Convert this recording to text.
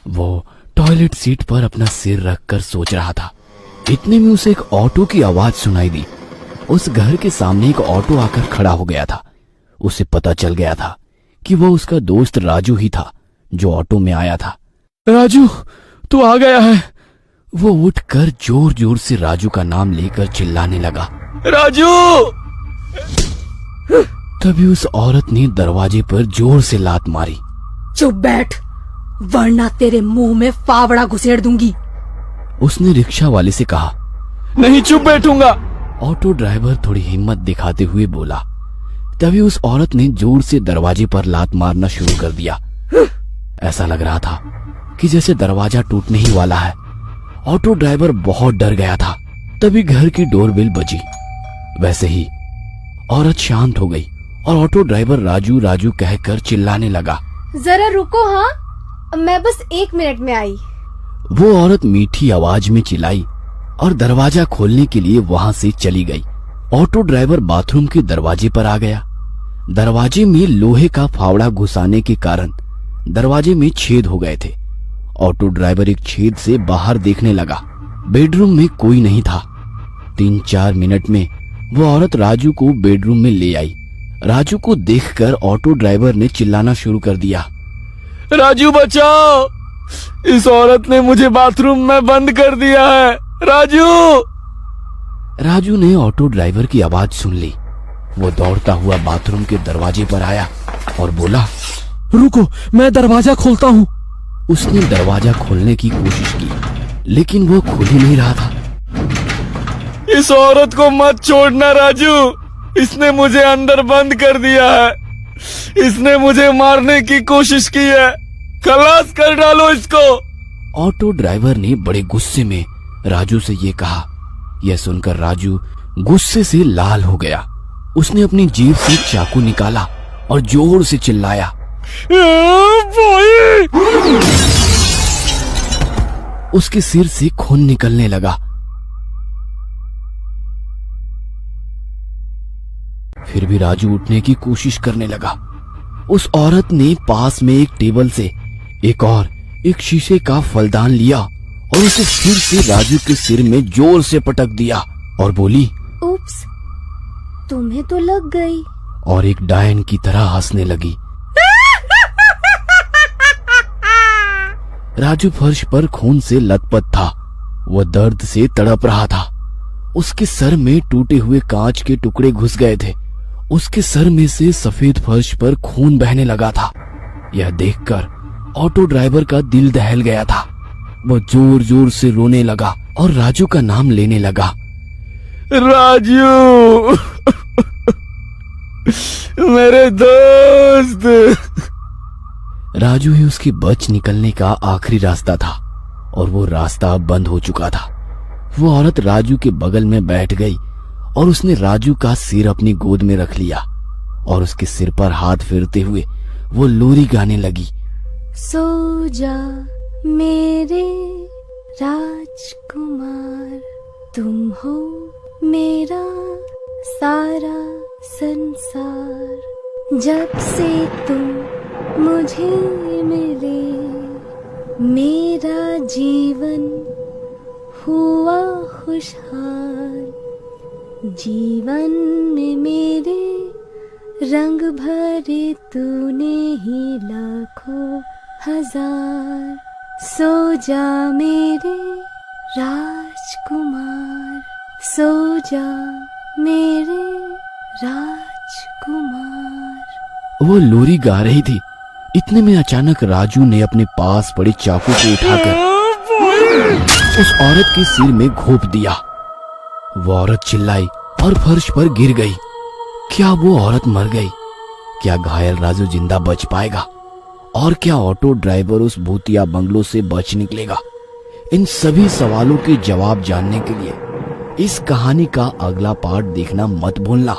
वो toilet seat पर अपना सिर रखकर सोच रहा था। इतने में उसे एक ऑटो की आवाज सुनाई दी। उस घर के सामने एक ऑटो आकर खड़ा हो गया था। उसे पता चल गया था कि वो उसका दोस्त राजू ही था जो ऑटो में आया था। राजू, तू आ गया है। वो उठकर जोर जोर से राजू का नाम लेकर चिल्लाने लगा, राजू। तभी उस औरत ने दरवाजे पर जोर से लात मारी। चुप बैठ, वरना तेरे मुंह में फावड़ा घुसेड़ दूंगी। उसने रिक्शा वाले से कहा। नहीं, चुप बैठूंगा। ऑटो ड्राइवर थोड़ी हिम्मत दिखाते हुए बोला। तभी उस औरत ने जोर से दरवाजे पर लात मारना शुरू कर दिया। ऐसा लग रहा था कि जैसे दरवाजा टूटने ही वाला है। ऑटो ड्राइवर बहुत डर गया था। तभी घर की डोरबेल बजी। वैसे ही औरत शांत हो गई और ऑटो ड्राइवर राजू राजू कहकर चिल्लाने लगा। जरा रुको, हाँ, मैं बस 1 मिनट में आई। वो औरत मीठी आवाज में चिल्लाई और दरवाजा खोलने के लिए वहां से चली गई। ऑटो ड्राइवर बाथरूम के दरवाजे पर आ गया। दरवाजे में लोहे का फावड़ा घुसाने के कारण दरवाजे में छेद हो गए थे। ऑटो ड्राइवर एक छेद से बाहर देखने लगा। बेडरूम में कोई नहीं था। 3-4 मिनट में वो औरत राजू को बेडरूम में ले आई। राजू को देखकर ऑटो ड्राइवर ने चिल्लाना शुरू कर दिया, राजू बचाओ, इस औरत ने मुझे बाथरूम में बंद कर दिया है, राजू। राजू ने ऑटो ड्राइवर की आवाज सुन ली। वो दौड़ता हुआ बाथरूम के दरवाजे पर आया और बोला, रुको, मैं दरवाजा खोलता हूँ। उसने दरवाजा खोलने की कोशिश की, लेकिन वो खुल ही नहीं रहा था। इस औरत को मत छोड़ना राजू, इसने मुझे अंदर बंद कर दिया है। इसने मुझे मारने की कोशिश की है, खलास कर डालो इसको। ऑटो ड्राइवर ने बड़े गुस्से में राजू से ये कहा। यह सुनकर राजू गुस्से से लाल हो गया। उसने अपनी जेब से चाकू निकाला और जोर से चिल्लाया, उसके सिर से खून निकलने लगा। फिर भी राजू उठने की कोशिश करने लगा। उस औरत ने पास में एक टेबल से एक शीशे का फलदान लिया और उसे फिर से राजू के सिर में जोर से पटक दिया और बोली, उप्स, तुम्हें तो लग गई। और एक डायन की तरह हंसने लगी। राजू फर्श पर खून से लथपथ था। वह दर्द से तड़प रहा था। उसके सर में टूटे हुए कांच के टुकड़े घुस गए थे। उसके सर में से सफेद फर्श पर खून बहने लगा था। यह देखकर ऑटो ड्राइवर का दिल दहल गया था। वह जोर जोर से रोने लगा और राजू का नाम लेने लगा, राजू, मेरे दोस्त। राजू ही उसके बच निकलने का आखिरी रास्ता था और वो रास्ता अब बंद हो चुका था। वो औरत राजू के बगल में बैठ गई और उसने राजू का सिर अपनी गोद में रख लिया और उसके सिर पर हाथ फेरते हुए वो लोरी गाने लगी। सो जा मेरे राजकुमार, तुम हो मेरा सारा संसार। जब से तुम मुझे मिले, मेरा जीवन हुआ खुशहाल। जीवन में मेरे रंग भरे तूने ही लाखों हजार। सो जा मेरे राजकुमार, सो जा मेरे राजकुमार। वो लोरी गा रही थी। इतने में अचानक राजू ने अपने पास पड़े चाकू को उठाकर उस औरत के सिर में घोंप दिया। वो औरत चिल्लाई और फर्श पर गिर गई। क्या वो औरत मर गई? क्या घायल राजू जिंदा बच पाएगा? और क्या ऑटो ड्राइवर उस भूतिया बंगलों से बच निकलेगा? इन सभी सवालों के जवाब जानने के लिए इस कहानी का अगला पार्ट देखना मत भूलना।